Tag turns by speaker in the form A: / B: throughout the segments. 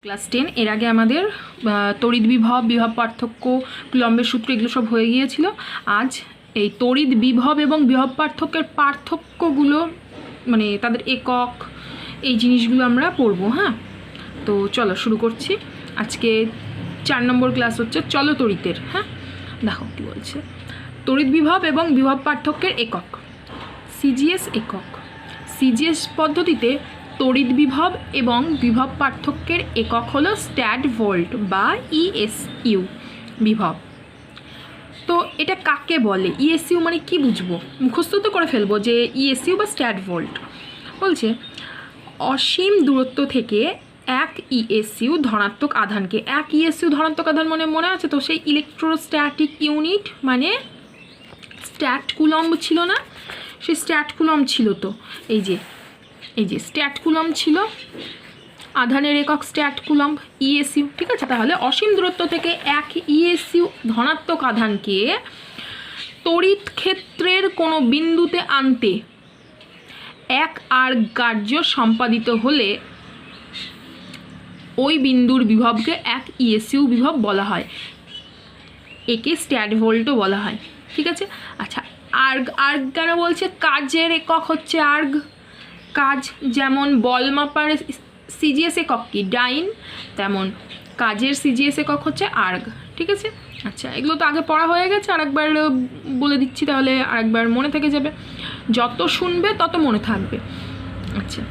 A: Class 10 এর আগে আমাদের তড়িৎ বিভব, বিভব পার্থক্য, কুলম্বের সূত্র এগুলো সব হয়ে গিয়েছিল। আজ এই তড়িৎ বিভব এবং বিভব পার্থক্যের পার্থক্যগুলো, মানে তাদের একক, এই জিনিসগুলো আমরা পড়বো। হ্যাঁ, তো চলো শুরু করছি। আজকে 4 নম্বর ক্লাস হচ্ছে চলো তড়িতের। হ্যাঁ, দেখো কী বলছে। তড়িৎ বিভব এবং বিভব পার্থক্যের একক, সিজিএস একক। সিজিএস পদ্ধতিতে তড়িৎ বিভব এবং বিভব পার্থক্যের একক হলো স্ট্যাট ভোল্ট বা ইএসইউ বিভব। তো এটা কাকে বলে? ইএসইউ মানে কি বুঝবো? মুখস্থ তো করে ফেলবো যে ইএসইউ বা স্ট্যাট ভোল্ট। বলছে অসীম দূরত্ব থেকে এক ইএসইউ ধনাত্মক আধানকে, এক ইএসইউ ধনাত্মক আধান মানে মনে আছে তো, সেই ইলেকট্রোস্ট্যাটিক ইউনিট মানে স্ট্যাট কুলম্ব ছিল না? সেই স্ট্যাট কুলম্ব ছিল তো, এই যে স্ট্যাট কুলম্ব ছিল, আধানের একক স্ট্যাট কুলম্ব, ইএসইউ। ঠিক আছে, তাহলে অসীম দূরত্ব থেকে এক ইএসইউ ধনাত্মক আধানকে তড়িৎ ক্ষেত্রের কোনো বিন্দুতে আনতে এক আর্গ কার্য সম্পাদিত হলে ওই বিন্দুর বিভবকে এক ইএসইউ বিভব বলা হয়। একে স্ট্যাট ভোল্টও বলা হয়। ঠিক আছে, আচ্ছা আর্গ কেন বলছে? কাজের একক হচ্ছে আর্গ। কাজ যেমন বল মাপার সিজিএস একক কি ডাইন, তেমন কাজের সিজিএস একক হচ্ছে আর্গ। ঠিক আছে, আচ্ছা এগুলো তো আগে পড়া হয়ে গেছে, আরেকবার বলে দিচ্ছি তাহলে আরেকবার মনে থেকে যাবে। যত শুনবে তত মনে থাকবে। আচ্ছা,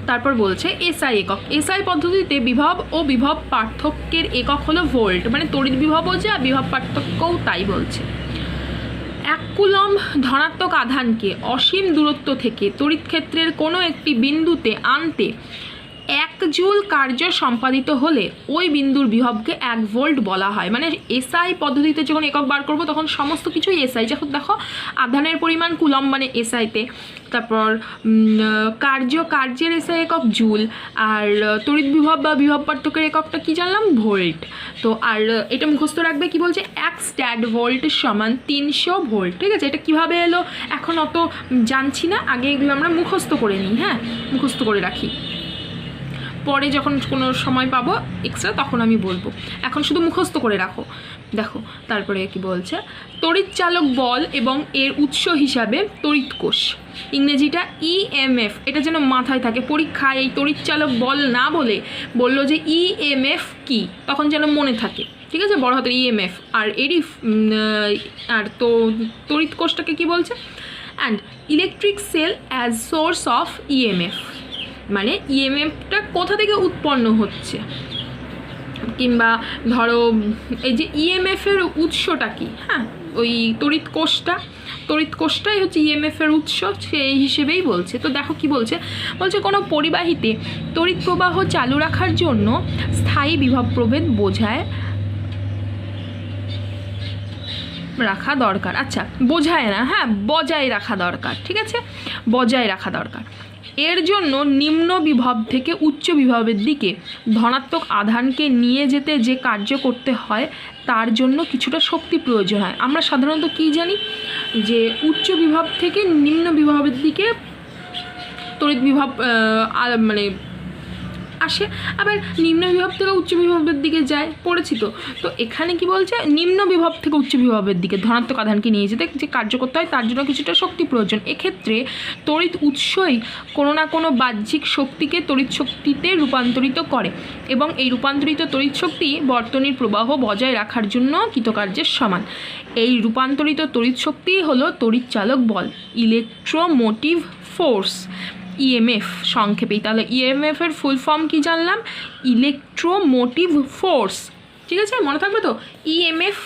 A: তারপর বলছে এসআই একক। এসআই পদ্ধতিতে বিভব ও বিভব পার্থক্যের একক হলো ভোল্ট, মানে তড়িৎ বিভবও যে আর বিভব পার্থক্যও তাই বলছে। এক কুলম্ব ধনাত্মক আধানকে অসীম দূরত্ব থেকে তড়িৎ ক্ষেত্রের কোনো একটি বিন্দুতে আনতে 1 জুল কার্য সম্পাদিত হলে ওই বিন্দুর বিভবকে 1 ভোল্ট বলা হয়। মানে এসআই পদ্ধতিতে যখন একক বার করবো তখন সমস্ত কিছুই এসআই। যখন দেখো আধানের পরিমাণ কুলম্ব মানে এসআইতে, তারপর কার্যের এসআই একক জুল, আর তড়িৎ বিভব বা বিভব পার্থক্যের এককটা কি জানলাম? ভোল্ট। তো আর এটা মুখস্থ রাখবে, কি বলছে? 1 স্ট্যাট ভোল্ট সমান 300 ভোল্ট। ঠিক আছে, এটা কিভাবে এলো এখন অত জানছি না, আগে এগুলো আমরা মুখস্থ করে নিই। হ্যাঁ, মুখস্থ করে রাখি, পরে যখন কোনো সময় পাবো এক্সট্রা তখন আমি বলবো, এখন শুধু মুখস্থ করে রাখো। দেখো তারপরে কি বলছে, তড়িৎ চালক বল এবং এর উৎস হিসাবে তড়িৎ কোষ, ইংরেজিটা ইএমএফ। এটা যেন মাথায় থাকে, পরীক্ষায় এই তড়িৎ চালক বল না বলে বললো যে ইএমএফ কি, তখন যেন মনে থাকে। ঠিক আছে, বড় হাতের ইএমএফ। আর এরই আর তো তড়িৎ কোষটাকে কি বলছে? And electric cell as source of EMF, মানে ইএমএফটা কোথা থেকে উৎপন্ন হচ্ছে, কিংবা ধরো এই যে ইএমএফের উৎসটা কি। হ্যাঁ, ওই তড়িৎ কোষটাই হচ্ছে ইএমএফের উৎস, সেই হিসেবেই বলছে। তো দেখো কি বলছে, কোনো পরিবাহীতে তড়িৎ প্রবাহ চালু রাখার জন্য স্থায়ী বিভব প্রভেদ রাখা দরকার। আচ্ছা, বোঝায় না, হ্যাঁ বজায় রাখা দরকার। ঠিক আছে, বজায় রাখা দরকার। এর জন্য নিম্ন বিভব থেকে উচ্চ বিভবের দিকে ধনাত্মক আধানকে নিয়ে যেতে যে কার্য করতে হয় তার জন্য কিছুটা শক্তি প্রয়োজন হয়। আমরা সাধারণত কি জানি যে উচ্চ বিভব থেকে নিম্ন বিভবের দিকে তড়িৎ বিভব মানে আসে, আবার নিম্ন বিভব থেকে উচ্চ বিভবের দিকে যায়, পড়েছি তো। তো এখানে কি বলছে, নিম্ন বিভব থেকে উচ্চ বিভবের দিকে ধনাত্মক আধানকে নিয়ে যেতে যে কার্য করতে হয় তার জন্য কিছুটা শক্তি প্রয়োজন। এক্ষেত্রে তড়িৎ উৎসই কোনো না কোনো বাহ্যিক শক্তিকে তড়িৎ শক্তিতে রূপান্তরিত করে, এবং এই রূপান্তরিত তড়িৎ শক্তি বর্তনীর প্রবাহ বজায় রাখার জন্য কৃতকার্যের সমান। এই রূপান্তরিত তড়িৎ শক্তি হলো তড়িৎ চালক বল, ইলেকট্রোমোটিভ ফোর্স, ইএমএফ সংক্ষেপেই। তাহলে ইএমএফ এর ফুল ফর্ম কি জানলাম? Electromotive force. ঠিক আছে, মনে থাকবে তো ইএমএফ।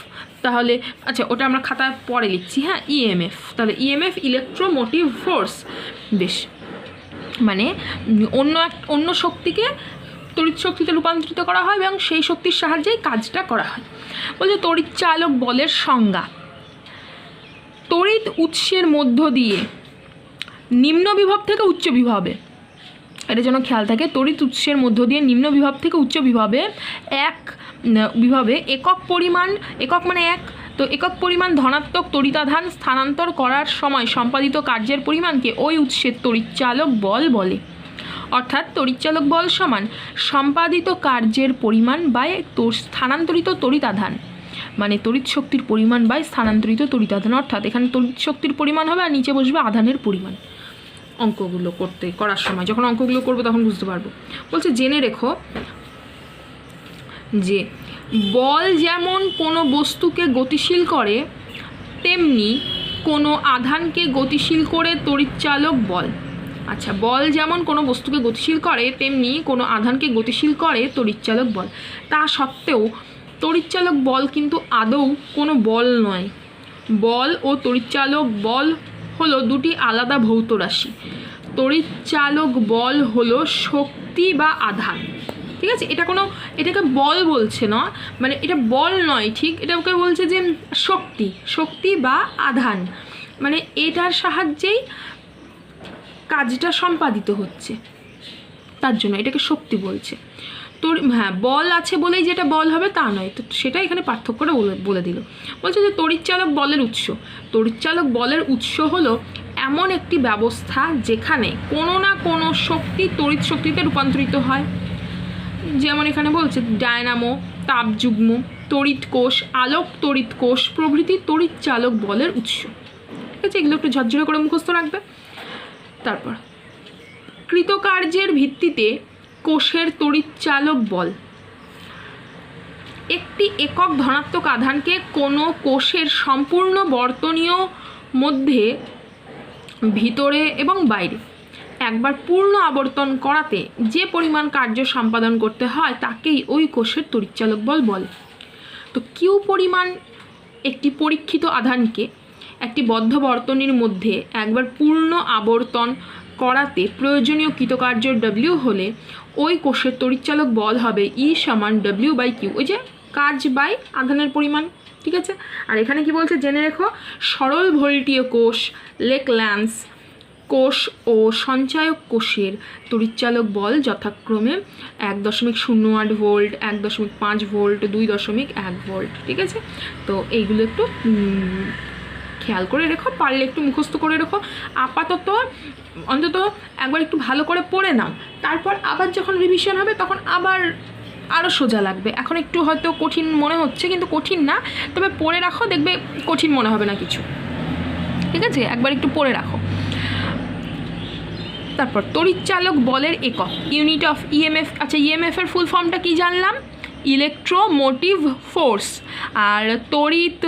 A: তাহলে আচ্ছা, ওটা আমরা খাতায় পরে লিখছি। হ্যাঁ, ইএমএফ, তাহলে ইএমএফ ইলেকট্রোমোটিভ ফোর্স। বেশ, মানে অন্য শক্তিকে তড়িৎ শক্তিতে রূপান্তরিত করা হয় এবং সেই শক্তির সাহায্যেই কাজটা করা হয়। বলছে তড়িৎ চালক বলের সংজ্ঞা, তড়িৎ উৎসের মধ্য দিয়ে নিম্ন বিভব থেকে উচ্চ বিভবে, এটা যেন খেয়াল থাকে, তড়িৎ উৎসের মধ্য দিয়ে নিম্ন বিভব থেকে উচ্চ বিভবে একক পরিমাণ, একক মানে এক, তো একক পরিমাণ ধনাত্মক তড়িতাধান স্থানান্তর করার সময় সম্পাদিত কার্যের পরিমাণকে ওই উৎসের তড়িৎচালক বল বলে। অর্থাৎ তড়িৎচালক বল সমান সম্পাদিত কার্যের পরিমাণ বাই স্থানান্তরিত তড়িৎ আধান, মানে তড়িৎ শক্তির পরিমাণ বাই স্থানান্তরিত তড়িৎ আধান। অর্থাৎ এখানে তড়িৎ শক্তির পরিমাণ হবে আর নিচে বসবে আধানের পরিমাণ। অঙ্কগুলো করার সময় যখন অঙ্কগুলো করবো তখন বুঝতে পারবো। বলছে জেনে রেখো যে বল যেমন কোনো বস্তুকে গতিশীল করে তেমনি কোনো আধানকে গতিশীল করে তড়িৎচালক বল। আচ্ছা, বল যেমন কোনো বস্তুকে গতিশীল করে তেমনি কোনো আধানকে গতিশীল করে তড়িৎচালক বল। তা সত্ত্বেও তড়িৎচালক বল কিন্তু আদৌ কোনো বল নয়। বল ও তড়িৎচালক বল হলো দুটি আলাদা ভৌত রাশি। তড়িৎচালক বল হলো শক্তি বা আধান, ঠিক আছে? এটাকে বল বলছে না, মানে এটা বল নয় ঠিক, এটাকে বলছে যে শক্তি বা আধান, মানে এটার সাহায্যেই কাজটা সম্পাদিত হচ্ছে, তার জন্য এটাকে শক্তি বলছে। হ্যাঁ, বল আছে বলেই যেটা বল হবে তা নয়, তো সেটা এখানে পার্থক্যটা বলে দিল। বলছে যে তড়িৎচালক বলের উৎস হলো এমন একটি ব্যবস্থা যেখানে কোনো না কোনো শক্তি তড়িৎ শক্তিতে রূপান্তরিত হয়। যেমন এখানে বলছে ডায়নামো, তাপযুগ্ম, তড়িৎ কোষ, আলোক তড়িৎ কোষ প্রভৃতি তড়িৎচালক বলের উৎস। ঠিক আছে, এগুলো একটু ঝরঝরে করে মুখস্থ রাখবে। তারপর কৃতকার্যের ভিত্তিতে কোষের তড়িৎচালক বল। একটি একক ধনাত্মক আধানকে কোনো কোষের সম্পূর্ণ বর্তনীয় মধ্যে ভিতরে এবং বাইরে একবার পূর্ণ আবর্তন করাতে যে পরিমাণ কার্য সম্পাদন করতে হয় তাকেই ওই কোষের তড়িৎচালক বল বলে। তো কিউ পরিমাণ একটি পরীক্ষিত আধানকে একটি বদ্ধ বর্তনীর মধ্যে একবার পূর্ণ আবর্তন করাতে প্রয়োজনীয় কৃতকার্য ডব্লিউ হলে ওই কোষের তড়িৎচালক বল হবে ই সমান ডব্লিউ বাই কিউ, ওই যে কাজ বাই আধানের পরিমাণ। ঠিক আছে, আর এখানে কি বলছে জেনে রেখো, সরল ভোল্টীয় কোষ, লেক ল্যান্স কোষ ও সঞ্চায়ক কোষের তড়িৎচালক বল যথাক্রমে 1.08 ভোল্ট, 1.5 ভোল্ট, 2.1 ভোল্ট। ঠিক আছে, তো এইগুলো একটু খেয়াল করে রেখো, পারলে একটু মুখস্থ করে রেখো। আপাতত অন্তত একবার একটু ভালো করে পড়ে নাও, তারপর আবার যখন রিভিশন হবে তখন আবার আরও সোজা লাগবে। এখন একটু হয়তো কঠিন মনে হচ্ছে, কিন্তু কঠিন না, তবে পড়ে রাখো, দেখবে কঠিন মনে হবে না কিছু। ঠিক আছে, একবার একটু পড়ে রাখো। তারপর তড়িৎচালক বলের একক, ইউনিট অফ ইএমএফ। আচ্ছা, ইএমএফ এর ফুল ফর্মটা কি জানলাম? Electromotive force. আর তড়িৎ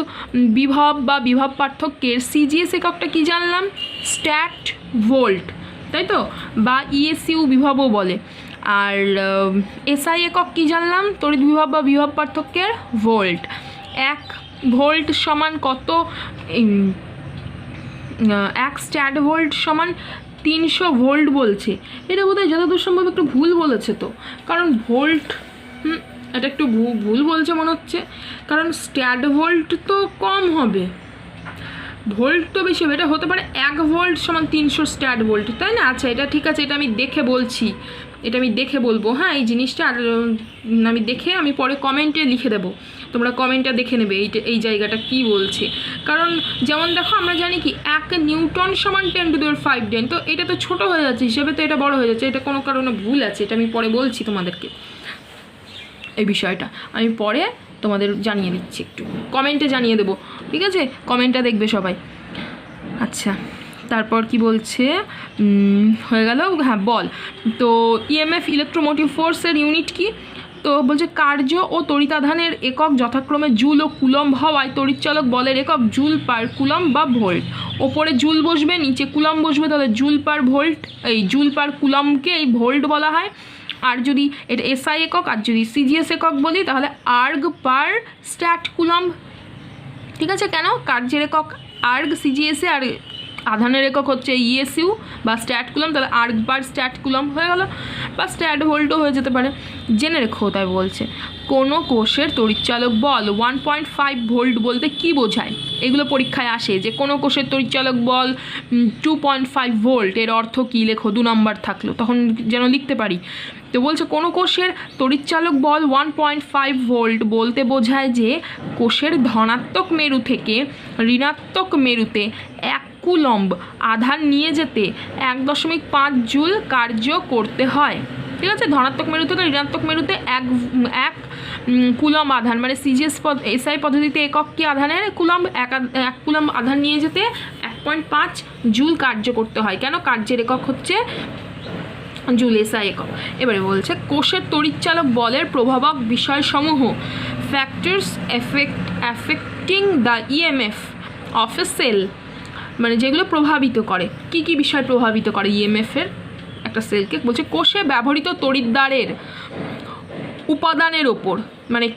A: বিভব বা বিভব পার্থক্যের সিজিএস এককটা কি জানলাম? স্ট্যাট ভোল্ট, তাই তো, বা ইএসইউ বিভবও বলে। আর এসআই একক কি জানলাম? তড়িৎ বিভব বা বিভব পার্থক্যের ভোল্ট। 1 ভোল্ট সমান কত? 1 স্ট্যাট ভোল্ট সমান 300 ভোল্ট বলছে। এটা বোধহয় যতদূর সম্ভব একটু ভুল বলেছে, তো কারণ ভোল্ট এটা একটু ভুল বলছে মনে হচ্ছে, কারণ স্ট্যাট ভোল্ট তো কম হবে, ভোল্ট তো বেশি হবে। এটা হতে পারে 1 ভোল্ট সমান 300 স্ট্যাট ভোল্ট, তাই না? আচ্ছা, এটা ঠিক আছে, এটা আমি দেখে বলছি, এটা আমি দেখে বলবো। হ্যাঁ, এই জিনিসটা আর আমি পরে কমেন্টে লিখে দেবো, তোমরা কমেন্টটা দেখে নেবে এই জায়গাটা কি বলছে। কারণ যেমন দেখো, আমরা জানি কি 1 নিউটন সমান 10⁵ তো এটা তো ছোট হয়ে যাচ্ছে হিসেবে, তো এটা বড় হয়ে যাচ্ছে, এটা কোনো কারণে ভুল আছে, এটা আমি পরে বলছি তোমাদেরকে। এই বিষয়টা আমি পরে তোমাদের জানিয়ে দিচ্ছি, একটু কমেন্টে জানিয়ে দেবো। ঠিক আছে, কমেন্টটা দেখবে সবাই। আচ্ছা, তারপর কি বলছে, হয়ে গেল। হ্যাঁ, বল। তো ইএমএফ ইলেকট্রোমোটিভ ফোর্সের ইউনিট কি? তো বলছে কার্য ও তড়িতাধানের একক যথাক্রমে জুল ও কুলম্ব হওয়ায় তড়িৎচালক বলের একক জুল পার কুলম্ব বা ভোল্ট। ওপরে জুল বসবে, নিচে কুলম্ব বসবে, তাহলে জুল পার ভোল্ট, এই জুল পার কুলম্বকে এই ভোল্ট বলা হয়। আর যদি এটা এসআই একক, আর যদি সিজিএস একক বলি তাহলে আর্গ পার স্ট্যাট কুলম্ব। ঠিক আছে, কেন? কার্যের একক আর্গ সিজিএসে, আর আধানের একক হচ্ছে ইএসইউ বা স্ট্যাট কুলম্ব, তাহলে আর্গ পার স্ট্যাট কুলম্ব হয়ে গেল, বা স্ট্যাট ভোল্টও হয়ে যেতে পারে। জেনে রেখো, তাই বলছে কোনো কোষের তড়িৎচালক বল 1.5 ভোল্ট বলতে কি বোঝায়? এগুলো পরীক্ষায় আসে যে কোনো কোষের তড়িৎচালক বল 2.5 ভোল্ট, এর অর্থ কী? লেখো, 2 নম্বর থাকলো তখন যেন লিখতে পারি। তো বলছে কোনো কোষের তড়িৎচালক বল 1.5 ভোল্ট বলতে বোঝায় যে কোষের ধনাত্মক মেরু থেকে ঋণাত্মক মেরুতে 1 কুলম্ব আধান নিয়ে যেতে 1.5 জুল কার্য করতে হয়। ঠিক আছে, ধনাত্মক মেরু থেকে ঋণাত্মক মেরুতে এক কুলম্ব আধান, মানে সিজিএস এসআই পদ্ধতিতে একক কি আধানের কুলম্ব, এক কুলম্ব আধান নিয়ে যেতে 1.5 জুল কার্য করতে হয়। কেন? কার্যের একক হচ্ছে জুল, এসআই একক। এবারে বলছে কোষের তড়িৎচালক বলের প্রভাবক বিষয়সমূহ, factors affecting the EMF of a cell, মানে যেগুলো প্রভাবিত করে, কি কি বিষয় প্রভাবিত করে ইএমএফের একটা সেলকে। বলছে কোষে ব্যবহৃত তড়িৎদ্বারের উপাদানের ওপর, মানে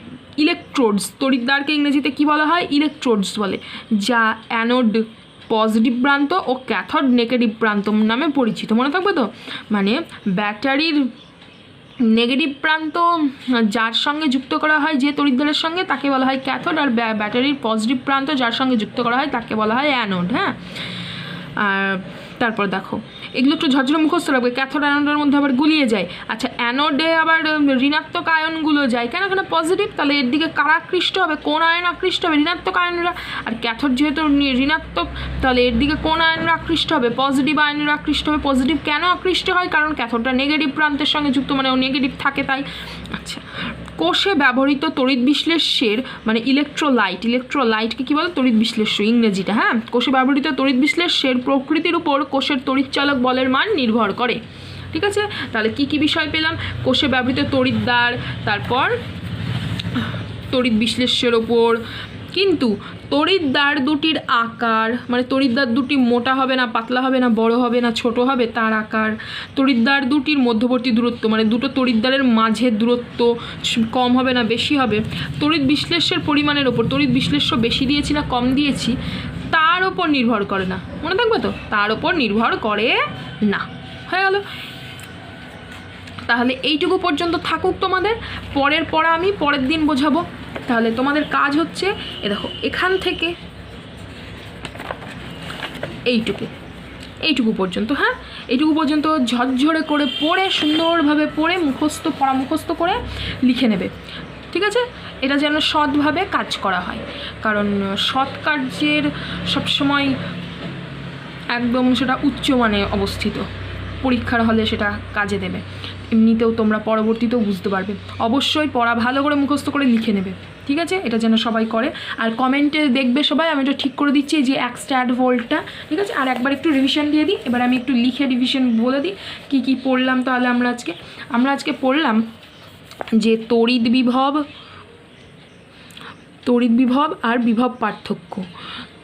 A: ইলেকট্রোডস, তড়িৎদ্বারকে ইংরেজিতে কি বলা হয়? ইলেকট্রোডস বলে, যা অ্যানোড পজিটিভ প্রান্ত ও ক্যাথোড নেগেটিভ প্রান্ত নামে পরিচিত। মনে থাকবে তো? মানে ব্যাটারির নেগেটিভ প্রান্ত যার সঙ্গে যুক্ত করা হয় যে তড়িৎদ্বারের সঙ্গে, তাকে বলা হয় ক্যাথোড, আর ব্যাটারির পজিটিভ প্রান্ত যার সঙ্গে যুক্ত করা হয় তাকে বলা হয় অ্যানোড। হ্যাঁ, আর তারপর দেখো এগুলো একটু ঝরঝরে মুখস্থ রাখবে, ক্যাথোড অ্যানোডের মধ্যে আবার গুলিয়ে যায়। আচ্ছা, অ্যানোডে আবার ঋণাত্মক আয়নগুলো যায়, কেন? এখানে পজিটিভ, তাহলে এর দিকে কারা আকৃষ্ট হবে? কোন আয়ন আকৃষ্ট হবে? ঋণাত্মক আয়নরা। আর ক্যাথোড যেহেতু ঋণাত্মক, তাহলে এর দিকে কোন আয়নরা আকৃষ্ট হবে? পজিটিভ আয়নরা আকৃষ্ট হবে। পজিটিভ কেন আকৃষ্ট হয়? কারণ ক্যাথোডটা নেগেটিভ প্রান্তের সঙ্গে যুক্ত, মানে ও নেগেটিভ থাকে তাই। আচ্ছা, কোষে ব্যবহৃত তড়িৎ বিশ্লেষ্যের, মানে ইলেকট্রোলাইটকে কী বলে? তড়িৎ বিশ্লেষ্য ইংরেজিটা। হ্যাঁ, কোষে ব্যবহৃত তড়িৎ বিশ্লেষ্যের প্রকৃতির উপর কোষের তড়িৎচালক বলের মান নির্ভর করে। ঠিক আছে, তাহলে কি কি বিষয় পেলাম? কোষে ব্যবহৃত তড়িৎদ্বার, তারপর তড়িৎ বিশ্লেষ্যের ওপর। কিন্তু তড়িৎদ্বার দুটির আকার, মানে তড়িৎদ্বার দুটি মোটা হবে না পাতলা হবে না বড় হবে না ছোট হবে, তার আকার। তড়িৎদ্বার দুটির মধ্যবর্তী দূরত্ব, মানে দুটো তড়িৎদ্বারের মাঝের দূরত্ব কম হবে না বেশি হবে। তড়িৎ বিশ্লেষ্যের পরিমাণের ওপর, তড়িৎ বিশ্লেষ্য বেশি দিয়েছি না কম দিয়েছি তার ওপর নির্ভর করে না। মনে থাকবে তো? তার ওপর নির্ভর করে না। হয়ে গেল। তাহলে এইটুকু পর্যন্ত থাকুক তোমাদের, পরের পড়া আমি পরের দিন বোঝাবো। তাহলে তোমাদের কাজ হচ্ছে দেখো এখান থেকে এইটুকু পর্যন্ত, হ্যাঁ এইটুকু পর্যন্ত ঝরঝরে করে পড়ে, সুন্দরভাবে পড়ে মুখস্থ করে লিখে নেবে। ঠিক আছে, এটা যেন সৎভাবে কাজ করা হয়, কারণ সৎ কার্যের সবসময় একদম সেটা উচ্চমানে অবস্থিত, পরীক্ষার হলে সেটা কাজে দেবে। এমনিতেও তোমরা পরবর্তীতেও বুঝতে পারবে। অবশ্যই পড়া ভালো করে মুখস্থ করে লিখে নেবে। ঠিক আছে, এটা যেন সবাই করে। আর কমেন্টে দেখবে সবাই, আমি এটা ঠিক করে দিচ্ছি যে স্ট্যাড ভোল্টটা। ঠিক আছে, আর একবার একটু রিভিশন দিয়ে দিই। এবার আমি একটু লিখে রিভিশন বলে দিই কী কী পড়লাম। তাহলে আমরা আজকে পড়লাম যে তড়িৎ বিভব আর বিভব পার্থক্য।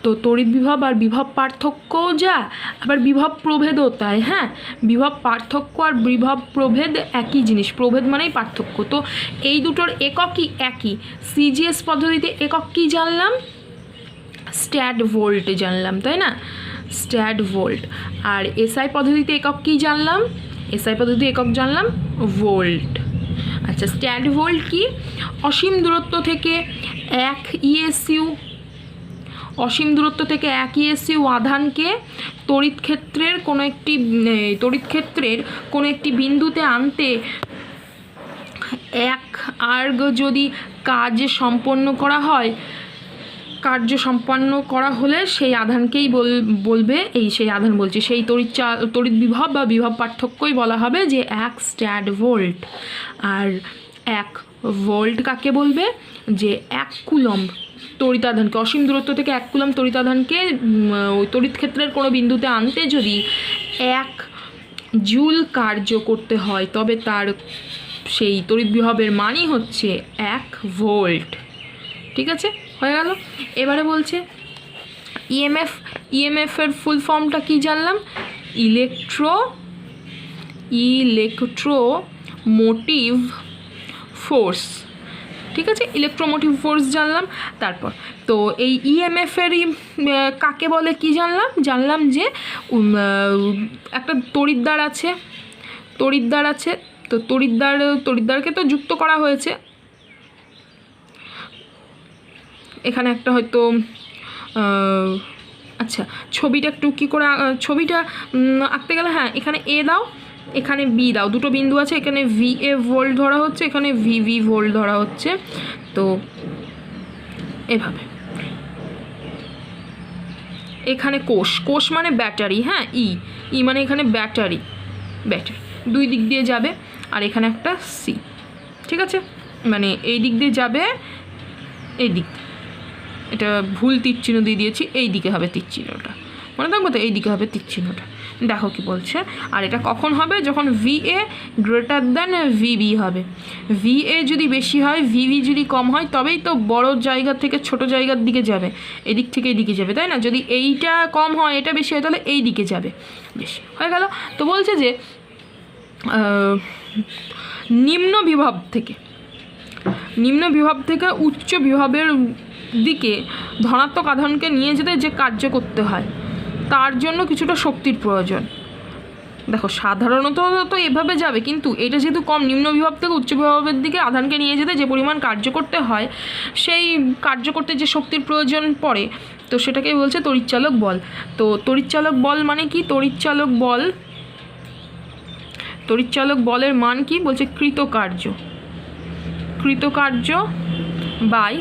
A: তো তড়িৎ বিভব আর বিভব পার্থক্যও যা, আবার বিভব প্রভেদও তাই। হ্যাঁ, বিভব পার্থক্য আর বিভব প্রভেদ একই জিনিস, প্রভেদ মানেই পার্থক্য। তো এই দুটোর এককই একই। সিজিএস পদ্ধতিতে একক কী জানলাম? স্ট্যাড ভোল্ট জানলাম, তাই না? স্ট্যাড ভোল্ট। আর এসআই পদ্ধতিতে একক কী জানলাম? এসআই পদ্ধতিতে একক জানলাম ভোল্ট। আচ্ছা, স্ট্যাড ভোল্ট কি? অসীম দূরত্ব থেকে এক ইএসইউ আধানকে তড়িৎ ক্ষেত্রের কোনো একটি বিন্দুতে আনতে এক আর্গ যদি কার্য সম্পন্ন করা হলে সেই আধানকেই বলবে, সেই আধান বলছি, সেই তড়িৎ বিভব বা বিভব পার্থক্যই বলা হবে যে এক স্ট্যাড ভোল্ট। আর এক ভোল্ট কাকে বলবে? যে এক কুলম্ব তড়িতাধানকে, অসীম দূরত্ব থেকে এক কুলম্ব তড়িতাধানকে ওই তড়িৎ ক্ষেত্রের কোনো বিন্দুতে আনতে যদি 1 জুল কার্য করতে হয়, তবে তার সেই তড়িৎ বিভবের মানই হচ্ছে 1 ভোল্ট। ঠিক আছে, হয়ে গেল। এবারে বলছে ইএমএফের ফুল ফর্মটা কি জানলাম? Electromotive force. ঠিক আছে, ইলেকট্রোমোটিভ ফোর্স জানলাম। তারপর তো এই ইএমএফেরই কাকে বলে কি জানলাম যে একটা তড়িৎদ্বার আছে। তো তড়িৎদ্বারকে তো যুক্ত করা হয়েছে। এখানে একটা হয়তো আচ্ছা, ছবিটা একটু কী করে ছবিটা আঁকতে গেলে, হ্যাঁ এখানে এ দাও, এখানে বি দাও, দুটো বিন্দু আছে, এখানে VA ভোল্ট ধরা হচ্ছে, এখানে VV ভোল্ট ধরা হচ্ছে। তো এখানে কোষ, কোষ মানে ব্যাটারি, হ্যাঁ, ই মানে এখানে ব্যাটারি, দুই দিক দিয়ে যাবে, আর এখানে একটা সি, ঠিক আছে, মানে এই দিক দিয়ে যাবে, এই দিক, এটা ভুল তীর চিহ্ন দিয়ে দিয়েছি, এই দিকে হবে তীর চিহ্নটা, মনে থাকবে তো, এই দিকে হবে তীর চিহ্নটা। দেখো কি বলছে, আর এটা কখন হবে, যখন VA গ্রেটার দ্যান VB হবে। VA যদি বেশি হয়, VB যদি কম হয়, তবেই তো বড় জায়গা থেকে ছোট জায়গার দিকে যাবে, এদিক থেকে এই দিকে যাবে, তাই না? যদি এইটা কম হয়, এটা বেশি হয়, তাহলে এই দিকে যাবে, বেশ হয়ে গেল। তো বলছে যে নিম্ন বিভব থেকে উচ্চ বিভবের দিকে ধনাত্মক আধানকে নিয়ে যেতে যে কার্য করতে হয়, তার জন্য কিছুটা শক্তির প্রয়োজন। দেখো সাধারণত তো এভাবে যাবে, কিন্তু এটা যেহেতু কম, নিম্ন বিভব থেকে উচ্চ বিভবের দিকে আধানকে নিয়ে যেতে যে পরিমাণ কার্য করতে হয়, সেই কার্য করতে যে শক্তির প্রয়োজন পড়ে, তো সেটাকেই বলছে তড়িৎচালক বল। তো তড়িৎচালক বল মানে কি? তড়িৎচালক বলের মান কি বলছে? কৃতকার্য বাই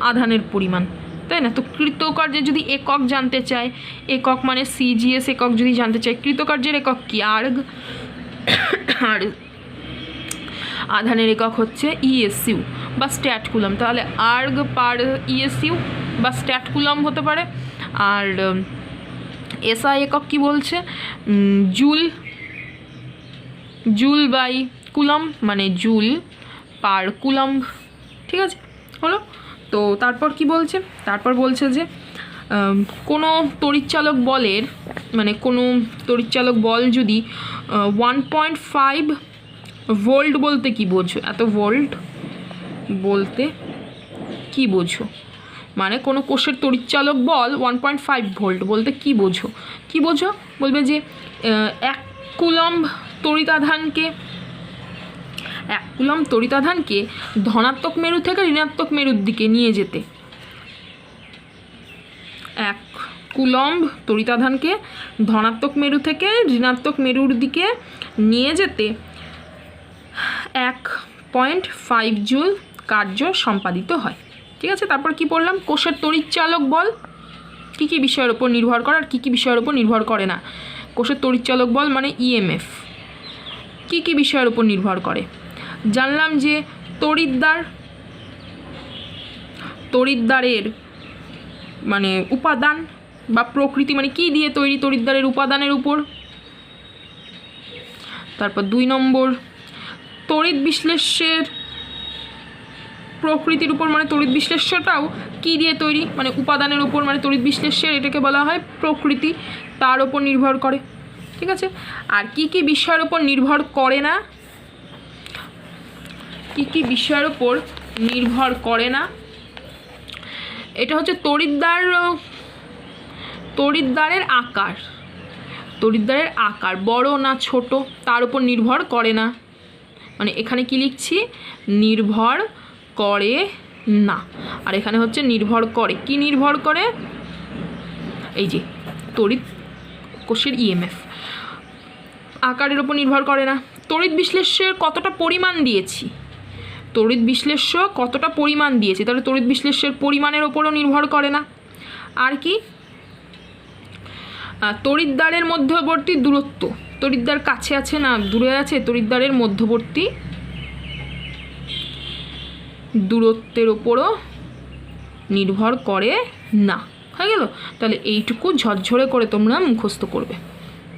A: আধানের পরিমাণ, তাই না? তো কৃতকার্যের যদি একক জানতে চায়, একক মানে CGS একক যদি জানতে চায়, কৃতকার্যের একক কি? আর্গ, আর আধানের একক হচ্ছে ESU বা স্ট্যাট কুলম, তাহলে আর্গ পার ESU বা স্ট্যাট কুলম হতে পারে। আর SI একক কি বলছে? জুল বাই কুলম, মানে জুল পার কুলম, ঠিক আছে, হলো। তো তারপর কি বলছে? তারপর বলছে যে কোনো তড়িৎচালক বলের, মানে কোনো তড়িৎচালক বল যদি 1.5 ভোল্ট বলতে কি বোঝো? এত ভোল্ট বলতে কি বোঝো? মানে কোনো কোষের তড়িৎচালক বল 1.5 ভোল্ট বলতে কি বোঝো? বলবে যে 1 কুলম্ব তড়িতাধানকে ধনাত্মক মেরু থেকে ঋণাত্মক মেরুর দিকে নিয়ে যেতে, 1 কুলম্ব তড়িতাধানকে ধনাত্মক মেরু থেকে ঋণাত্মক মেরুর দিকে নিয়ে যেতে 1.5 জুল কার্য সম্পাদিত হয়, ঠিক আছে। তারপর কি পড়লাম? কোষের তড়িৎচালক বল কী কী বিষয়ের উপর নির্ভর করে আর কী কী বিষয়ের উপর নির্ভর করে না। কোষের তড়িৎচালক বল মানে EMF কী কী বিষয়ের উপর নির্ভর করে? জানলাম যে তড়িৎদ্বারের মানে উপাদান বা প্রকৃতি, মানে কি দিয়ে তৈরি তড়িৎদ্বারের উপাদানের উপর। তারপর 2 নম্বর তড়িৎ বিশ্লেষ্যের প্রকৃতির উপর, মানে তড়িৎ বিশ্লেষ্যটাও কী দিয়ে তৈরি, মানে উপাদানের উপর, মানে তড়িৎ বিশ্লেষ্যের এটাকে বলা হয় প্রকৃতি, তার উপর নির্ভর করে, ঠিক আছে। আর কি কি বিষয়ের উপর নির্ভর করে না? কি কি বিষয়ের উপর নির্ভর করে না? এটা হচ্ছে তড়িৎদ্বারের আকার বড় না ছোট তার উপর নির্ভর করে না, মানে এখানে কি লিখছি? নির্ভর করে না। আর এখানে হচ্ছে নির্ভর করে। কি নির্ভর করে? এই যে তড়িৎ কোষের EMF আকারের উপর নির্ভর করে না। তড়িৎ বিশ্লেষ্যের কতটা পরিমাণ দিয়েছি, তাহলে তড়িৎ বিশ্লেষ্যের পরিমাণের ওপরও নির্ভর করে না। আর কি? তড়িৎদ্বারের মধ্যবর্তী দূরত্ব, তড়িৎদ্বার কাছে আছে না দূরে আছে, তড়িৎদ্বারের মধ্যবর্তী দূরত্বের ওপরও নির্ভর করে না। হয়ে গেল? তাহলে এইটুকু ঝরঝরে করে তোমরা মুখস্থ করবে,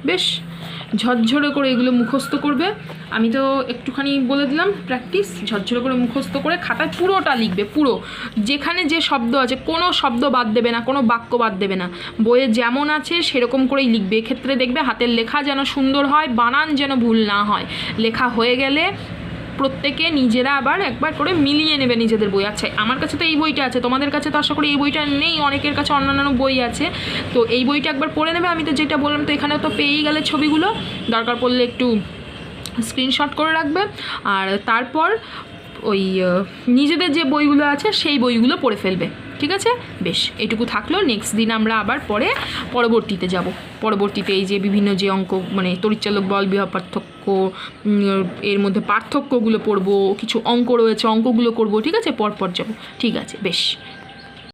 A: বেশ ঝরঝরে করে এগুলো মুখস্থ করবে। আমি তো একটুখানি বলে দিলাম প্র্যাকটিস, ঝরঝরে করে মুখস্থ করে খাতায় পুরোটা লিখবে, পুরো যেখানে যে শব্দ আছে কোনো শব্দ বাদ দেবে না, কোনো বাক্য বাদ দেবে না, বইয়ে যেমন আছে সেরকম করেই লিখবে। এক্ষেত্রে দেখবে হাতের লেখা যেন সুন্দর হয়, বানান যেন ভুল না হয়। লেখা হয়ে গেলে প্রত্যেকে নিজেরা আবার একবার করে মিলিয়ে নেবে নিজেদের বই। আচ্ছা আমার কাছে তো এই বইটা আছে, তোমাদের কাছে তো আশা করি এই বইটা নেই, অনেকের কাছে অন্যান্য বই আছে, তো এই বইটা একবার পড়ে নেবে। আমি তো যেটা বললাম, তো এখানেও তো পেয়েই গেলে ছবিগুলো, দরকার পড়লে একটু স্ক্রিনশট করে রাখবে। আর তারপর ওই নিজেদের যে বইগুলো আছে সেই বইগুলো পড়ে ফেলবে, ঠিক আছে। বেশ এইটুকু থাকলো। নেক্সট দিন আমরা আবার পরবর্তীতে যাব। পরবর্তীতে এই যে বিভিন্ন যে অঙ্ক, মানে তড়িৎচালক বল, বিভব পার্থক্য, এর মধ্যে পার্থক্যগুলো পড়বো, কিছু অঙ্ক রয়েছে অঙ্কগুলো করবো, ঠিক আছে, পরপর যাব, ঠিক আছে, বেশ।